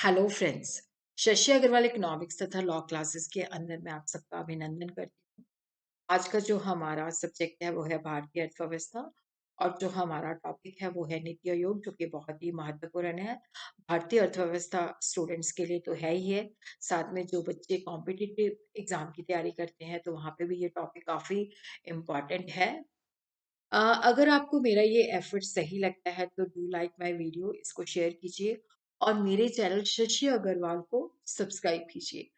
Hello friends. Shashi Agarwal economics तथा law classes के अंदर मैं आप सबका अभिनंदन करती हूँ। आज का जो हमारा सब्जेक्ट है वो है भारतीय अर्थव्यवस्था। और जो हमारा टॉपिक है वो है नीति आयोग, जो कि बहुत ही महत्वपूर्ण है। भारतीय अर्थव्यवस्था स्टूडेंट्स के लिए तो है ही है, साथ में जो बच्चे कॉम्पिटिटिव एग्जाम की तैयारी करते हैं तो वहाँ पे भी ये टॉपिक काफी इम्पोर्टेंट है। अगर आपको मेरा ये एफर्ट सही लगता है तो डू लाइक माय वीडियो, इसको शेयर कीजिए और मेरे चैनल शशि अग्रवाल को सब्सक्राइब कीजिए।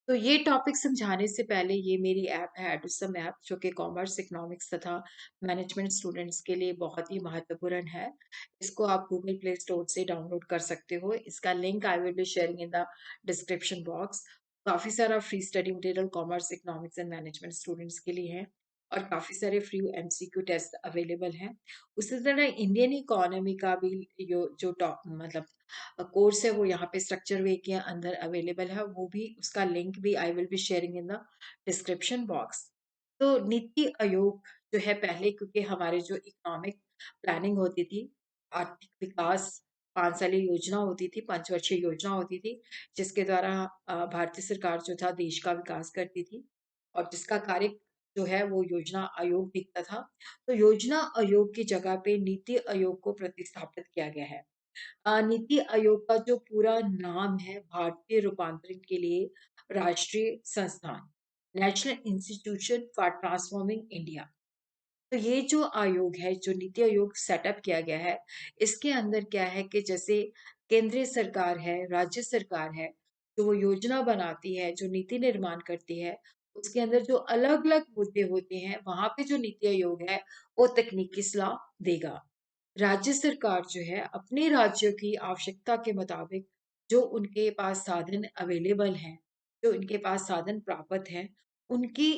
तो ये टॉपिक समझाने से पहले, ये मेरी ऐप है एडुसम ऐप, जो कि कॉमर्स, इकोनॉमिक्स तथा मैनेजमेंट स्टूडेंट्स के लिए बहुत ही महत्वपूर्ण है। इसको आप गूगल प्ले स्टोर से डाउनलोड कर सकते हो। इसका link I will be sharing in the description box. काफी सारा free study material commerce, economics and management students के लिए है और काफी सारे फ्री एमसीक्यू टेस्ट अवेलेबल हैं। उसी तरह इंडियन इकोनॉमी का भी जो टॉप मतलब कोर्स है वो यहाँ पे स्ट्रक्चर वे के अंदर अवेलेबल है, वो भी उसका लिंक भी I will be sharing in the description box. तो नीति आयोग जो है, पहले क्योंकि हमारे जो इकोनॉमिक प्लानिंग होती थी, आर्थिक विकास 5 साली योजना होती थी, पंचवर्षीय योजना होती थी, जिसके द्वारा भारतीय सरकार जो था देश का विकास करती थी और जिसका कार्य जो है वो योजना आयोग दिखता था। तो योजना आयोग की जगह पे नीति आयोग को प्रतिस्थापित किया गया है। नीति आयोग का जो पूरा नाम है, भारतीय रूपांतरण के लिए राष्ट्रीय संस्थान, national institution for transforming India. तो ये जो आयोग है, जो नीति आयोग सेटअप किया गया है, इसके अंदर क्या है कि जैसे केंद्रीय सरकार है, राज्य सरकार है, जो वो योजना बनाती है, जो नीति निर्माण करती है, उसके अंदर जो अलग अलग मुद्दे होते हैं, वहां पे जो नीति आयोग है वो तकनीकी सलाह देगा। राज्य सरकार जो है अपने राज्यों की आवश्यकता के मुताबिक, जो उनके पास साधन अवेलेबल हैं, जो उनके पास साधन प्राप्त हैं, उनकी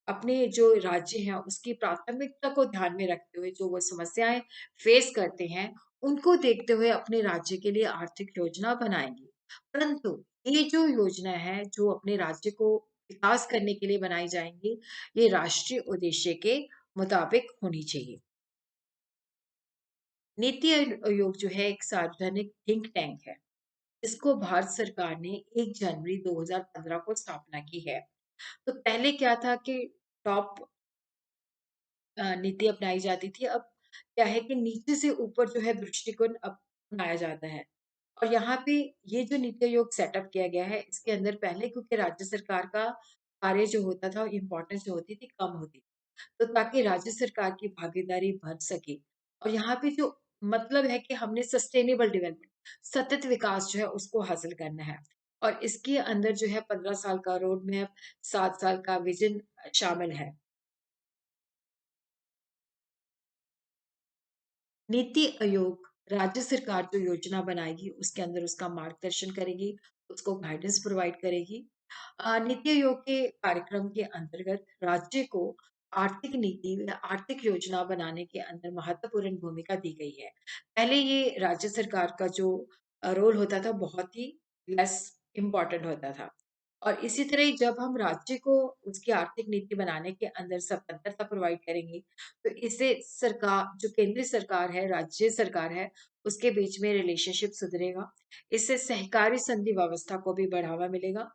अपने जो राज्य हैं उसकी प्राथमिकता को ध्यान में रखते हुए जो वो समस्याएं फेस करते हैं, उनको देखते हुए अपने राज्य के लिए आर्थिक योजना बनाएंगे। परंतु ये जो योजना है जो अपने राज्य को विकास करने के लिए बनाई जाएंगी, ये राष्ट्रीय उद्देश्य के मुताबिक होनी चाहिए। नीति आयोग जो है एक सार्वजनिक थिंक टैंक है, इसको भारत सरकार ने 1 जनवरी 2015 को स्थापना की है। तो पहले क्या था कि टॉप नीति अपनाई जाती थी। अब क्या है कि नीचे से ऊपर जो है दृष्टिकोण अपनाया जाता है। और यहाँ पे ये जो नीति आयोग सेटअप किया गया है, इसके अंदर पहले क्योंकि राज्य सरकार का कार्य जो होता था, इम्पोर्टेंस जो होती थी कम होती थी, तो ताकि राज्य सरकार की भागीदारी बढ़ सके। और यहाँ पे जो मतलब है कि हमने सस्टेनेबल डेवलपमेंट, सतत विकास जो है उसको हासिल करना है। और इसके अंदर जो है 15 साल का रोड मैप, 7 साल का विजन शामिल है। नीति आयोग राज्य सरकार जो योजना बनाएगी उसके अंदर उसका मार्गदर्शन करेगी, उसको गाइडेंस प्रोवाइड करेगी। नीति आयोग के कार्यक्रम के अंतर्गत राज्य को आर्थिक नीति या आर्थिक योजना बनाने के अंदर महत्वपूर्ण भूमिका दी गई है। पहले ये राज्य सरकार का जो रोल होता था बहुत ही लेस इम्पोर्टेंट होता था। और इसी तरह ही जब हम राज्य को उसकी आर्थिक नीति बनाने के अंदर स्वतंत्रता प्रोवाइड करेंगे, तो इससे सरकार, जो केंद्रीय सरकार है, राज्य सरकार है, उसके बीच में रिलेशनशिप सुधरेगा। इससे सहकारी संधि व्यवस्था को भी बढ़ावा मिलेगा।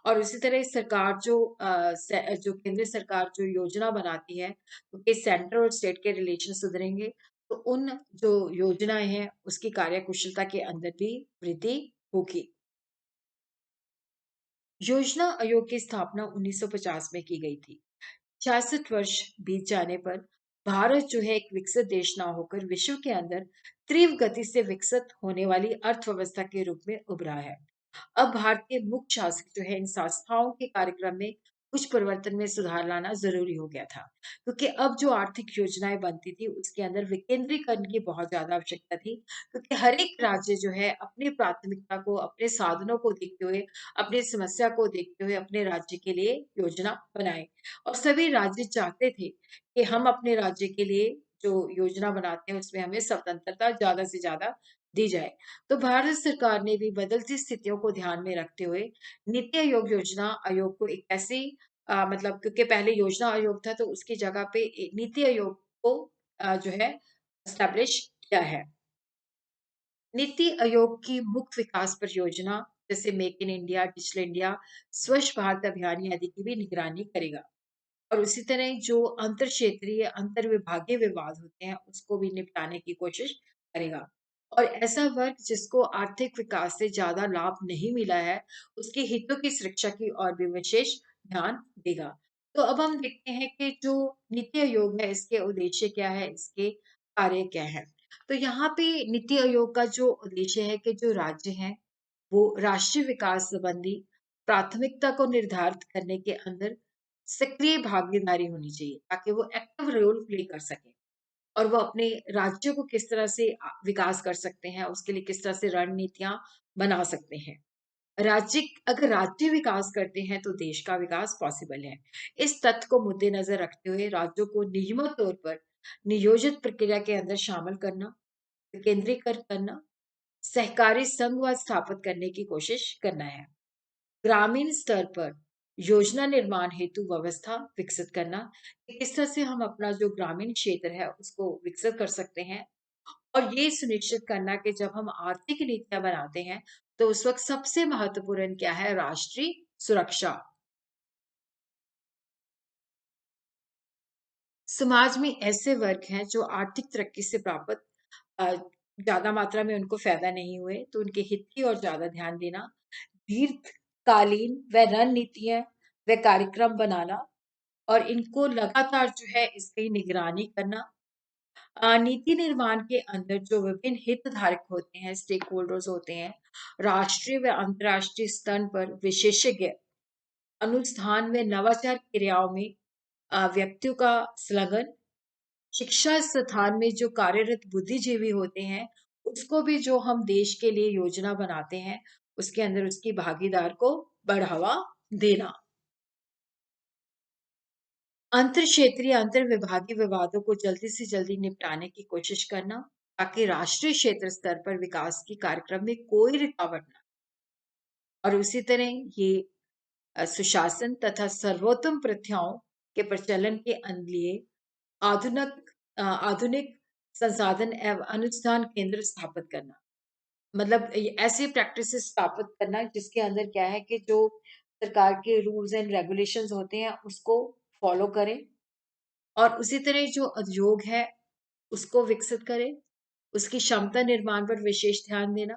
और उसी तरह सरकार जो केंद्रीय सरकार जो योजना बनाती है, क्योंकि सेंटर और स्टेट के रिलेशन सुधरेंगे, तो उन जो योजनाएं हैं उसकी कार्यकुशलता के अंदर भी वृद्धि होगी। योजना आयोग की स्थापना 1950 में की गई थी। 66 वर्ष बीत जाने पर भारत जो है एक विकसित देश ना होकर विश्व के अंदर तीव्र गति से विकसित होने वाली अर्थव्यवस्था के रूप में उभरा है। अब भारतीय मुख्य शासक जो है इन संस्थाओं के कार्यक्रम में कुछ परिवर्तन में सुधार लाना जरूरी हो गया था, क्योंकि अब जो आर्थिक योजनाएं बनती थी उसके अंदर विकेंद्रीकरण की बहुत ज्यादा आवश्यकता थी, क्योंकि हर एक राज्य जो है अपनी प्राथमिकता को, अपने साधनों को देखते हुए, अपनी समस्या को देखते हुए अपने राज्य के लिए योजना बनाए। और सभी राज्य चाहते थे कि हम अपने राज्य के लिए जो योजना बनाते हैं उसमें हमें स्वतंत्रता ज्यादा से ज्यादा दी जाए। तो भारत सरकार ने भी बदलती स्थितियों को ध्यान में रखते हुए नीति आयोग योजना आयोग को एक ऐसी मतलब, क्योंकि पहले योजना आयोग था तो उसकी जगह पे नीति आयोग को जो है एस्टेब्लिश किया है। नीति आयोग की मुख्य विकास परियोजना जैसे make in India, digital India, स्वच्छ भारत अभियान आदि की भी निगरानी करेगा। और उसी तरह जो अंतर क्षेत्रीय, अंतर विभागीय विवाद होते हैं, उसको भी निपटाने की कोशिश करेगा। और ऐसा वर्ग जिसको आर्थिक विकास से ज़्यादा लाभ नहीं मिला है, उसके हितों की सुरक्षा की ओर भी विशेष ध्यान देगा। तो अब हम देखते हैं कि जो नीति आयोग है, इसके उद्देश्य क्या है, इसके कार्य क्या है? तो यहाँ पे नीति आयोग का जो उद्देश्य है कि जो राज्य हैं, वो राष्ट्रीय विकास संबंधी प्राथमिकता को निर्धारित करने के अंदर सक्रिय भागीदारी होनी चाहिए ताकि वो एक्टिव रोल प्ले कर सकें और वो अपने राज्यों को किस तरह से विकास कर सकते हैं, उसके लिए किस तरह से रणनीतियां बना सकते हैं। राज्य अगर राज्य विकास करते हैं तो देश का विकास पॉसिबल है। इस तथ्य को मद्देनजर रखते हुए राज्यों को नियमित तौर पर नियोजित प्रक्रिया के अंदर शामिल करना, विकेंद्रीकृत करना, सहकारी संघवाद स्थापित करने की कोशिश करना है। ग्रामीण स्तर पर योजना निर्माण हेतु व्यवस्था विकसित करना कि किस तरह से हम अपना जो ग्रामीण क्षेत्र है उसको विकसित कर सकते हैं और ये सुनिश्चित करना कि जब हम आर्थिक नीतियां बनाते हैं तो उस वक्त सबसे महत्वपूर्ण क्या है, राष्ट्रीय सुरक्षा। समाज में ऐसे वर्ग हैं जो आर्थिक तरक्की से प्राप्त अ, ज्यादा मात्रा में उनको फायदा नहीं हुए, तो उनके हित की ओर ज्यादा ध्यान देना, दीर्घकालीन व रणनीतियां व कार्यक्रम बनाना और इनको लगातार जो है इसकी निगरानी करना। नीति निर्माण के अंदर जो विभिन्न हितधारक होते हैं, स्टेक होल्डर्स होते हैं, राष्ट्रीय व अंतर्राष्ट्रीय स्तर पर विशेषज्ञ अनुसंधान व नवाचार क्रियाओं में व्यक्तियों का संलग्न, शिक्षा संस्थान में जो कार्यरत बुद्धिजीवी होते हैं, उसको भी जो हम देश के लिए योजना बनाते हैं, उसके अंदर उसकी भागीदार को बढ़ावा देना। अंतर क्षेत्रीय, अंतर विभागीय विवादों को जल्दी से जल्दी निपटाने की कोशिश करना, ताकि राष्ट्रीय क्षेत्र स्तर पर विकास की कार्यक्रम में कोई रुकावट ना। और उसी तरह ये सुशासन तथा सर्वोत्तम प्रथाओं के प्रचलन के लिए आधुनिक संसाधन एवं अनुसंधान केंद्र स्थापित करना। मतलब ये ऐसी प्रैक्टिसेस स्थापित करना जिसके अंदर क्या है कि जो सरकार के रूल्स एंड रेगुलेशंस होते हैं उसको फॉलो करें और उसी तरह जो उद्योग है उसको विकसित करें, उसकी क्षमता निर्माण पर विशेष ध्यान देना,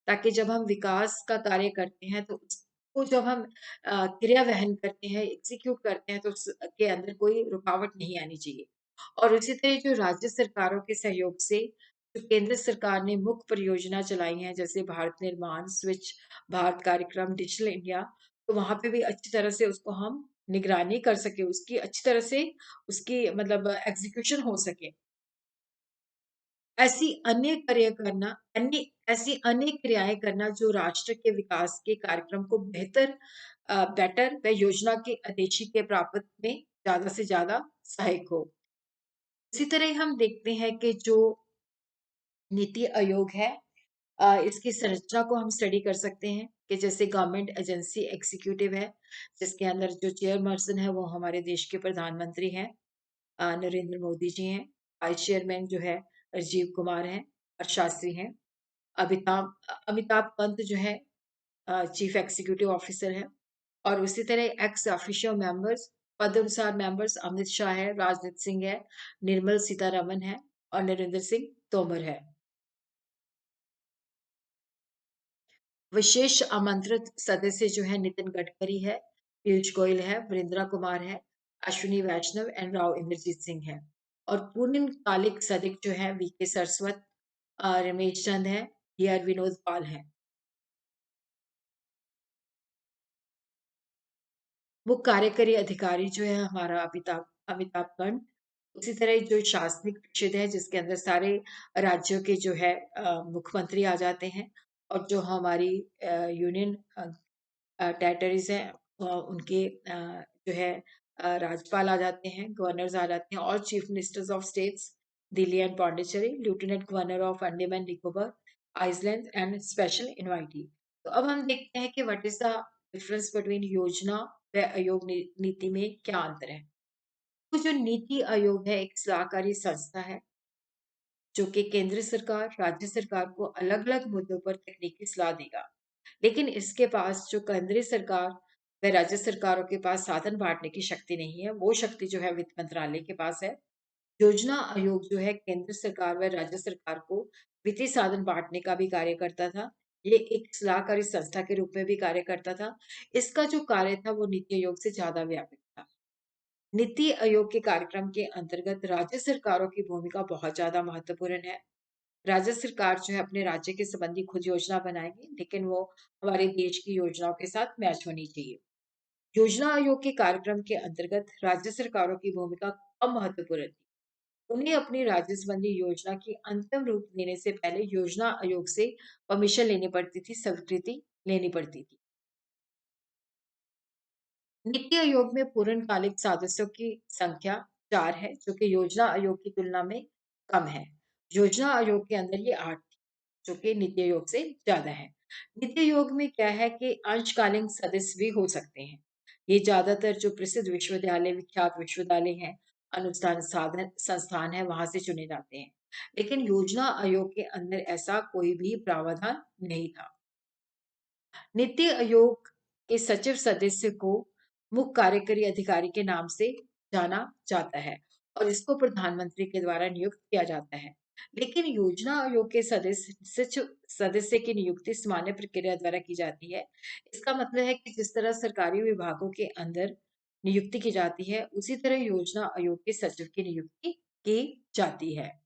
ताकि जब हम विकास का कार्य करते हैं तो उसको जब हम क्रिया वहन करते हैं, एग्जीक्यूट करते हैं तो उसके अंदर कोई रुकावट नहीं आनी चाहिए। और उसी तरह जो राज्य सरकारों के सहयोग से जो केंद्र सरकार ने मुख्य परियोजना चलाई हैं जैसे भारत निर्माण, स्वच्छ भारत कार्यक्रम, डिजिटल इंडिया, तो वहाँ पे भी अच्छी तरह से उसको हम निगरानी कर सके, उसकी अच्छी तरह से उसकी मतलब एग्जीक्यूशन हो सके। ऐसी अनेक कार्य करना, अन्य ऐसी अनेक क्रियाएँ करना जो राष्ट्र के विकास के कार्यक्रम को बेटर व योजना के उद्देश्य के प्राप्त में ज़्यादा से ज़्यादा सहायक हो। इसी तरह हम देखते हैं कि जो नीति आयोग है, इसकी संरचना को हम स्टडी कर सकते हैं कि जैसे गवर्नमेंट एजेंसी एग्जीक्यूटिव है, जिसके अंदर जो चेयरपर्सन है वो हमारे देश के प्रधानमंत्री हैं, नरेंद्र मोदी जी हैं। वाइस चेयरमैन जो है राजीव कुमार हैं और शास्त्री हैं। अमिताभ पंत जो है चीफ एग्जीक्यूटिव ऑफिसर है। और उसी तरह एक्स ऑफिशियो मेंबर्स, पद अनुसार मेंबर्स अमित शाह है, राजनाथ सिंह है, निर्मल सीतारमन है और नरेंद्र सिंह तोमर है। विशेष आमंत्रित सदस्य जो है नितिन गडकरी है, पीयूष गोयल है, वृंद्रा कुमार है, अश्विनी वैष्णव एंड राव इंद्रजीत सिंह है। और पूर्णकालिक सदस्य जो है वीके सरस्वत, रमेश चंद है, डी आर विनोद पाल है। मुख्य कार्यकारी अधिकारी जो है हमारा अमिताभ अमिताभ कांत। उसी तरह जो शासनिक परिषद है जिसके अंदर सारे राज्यों के जो है मुख्यमंत्री आ जाते हैं और जो हमारी यूनियन टेरिटरीज हैं उनके जो है राज्यपाल आ जाते हैं, गवर्नर्स आ जाते हैं और chief ministers of states, Delhi and Pondicherry, lieutenant governor of Andaman Nicobar, island and special invitee. तो अब हम देखते हैं कि what is the difference between योजना व आयोग नीति में क्या अंतर है। तो जो नीति आयोग है एक सलाहकारी संस्था है जो कि केंद्र सरकार, राज्य सरकार को अलग-अलग मुद्दों पर तकनीकी सलाह देगा। लेकिन इसके पास जो केंद्रीय सरकार व राज्य सरकारों के पास साधन बाँटने की शक्ति नहीं है, वो शक्ति जो है वित्त मंत्रालय के पास है। योजना आयोग जो है केंद्र सरकार व राज्य सरकार को वित्तीय साधन बाँटने का भी कार्य करता था। ये एक सलाहकारी संस्था के रूप में भी कार्य करता था। इसका जो कार्य था वो नीति आयोग से ज़्यादा व्यापक था। नीति आयोग के कार्यक्रम के अंतर्गत राज्य सरकारों की भूमिका बहुत ज़्यादा महत्वपूर्ण है। राज्य सरकार जो है अपने राज्य के संबंधी खुद योजना बनाएगी, लेकिन वो हमारे देश की योजनाओं के साथ मैच होनी चाहिए। योजना आयोग के कार्यक्रम के अंतर्गत राज्य सरकारों की भूमिका कम महत्वपूर्ण थी। उन्हें अपनी राज्य संबंधी योजना की अंतिम रूप देने से पहले योजना आयोग से परमिशन लेनी पड़ती थी, स्वीकृति लेनी पड़ती थी। नीति आयोग में पूर्णकालिक सदस्यों की संख्या 4 है, जो कि योजना आयोग की तुलना में कम है। योजना आयोग के अंदर ये 8 जो कि नीति आयोग से ज़्यादा है। नीति आयोग में क्या है कि अंशकालीन सदस्य भी हो सकते हैं। ये ज़्यादातर जो प्रसिद्ध विश्वविद्यालय, विख्यात विश्वविद्यालय हैं, अनुष्ठान साधन संस्थान हैं, वहाँ से चुने जाते हैं। लेकिन योजना आयोग के अंदर ऐसा कोई भी प्रावधान नहीं था। नीति आयोग के सचिव सदस्य को मुख्य कार्यकारी अधिकारी के नाम से जाना जाता है और इसको प्रधानमंत्री के द्वारा नियुक्त किया जाता है। लेकिन योजना आयोग के सदस्य की नियुक्ति सामान्य प्रक्रिया द्वारा की जाती है। इसका मतलब है कि जिस तरह सरकारी विभागों के अंदर नियुक्ति की जाती है, उसी तरह योजना आयोग के सचिव की नियुक्ति की जाती है।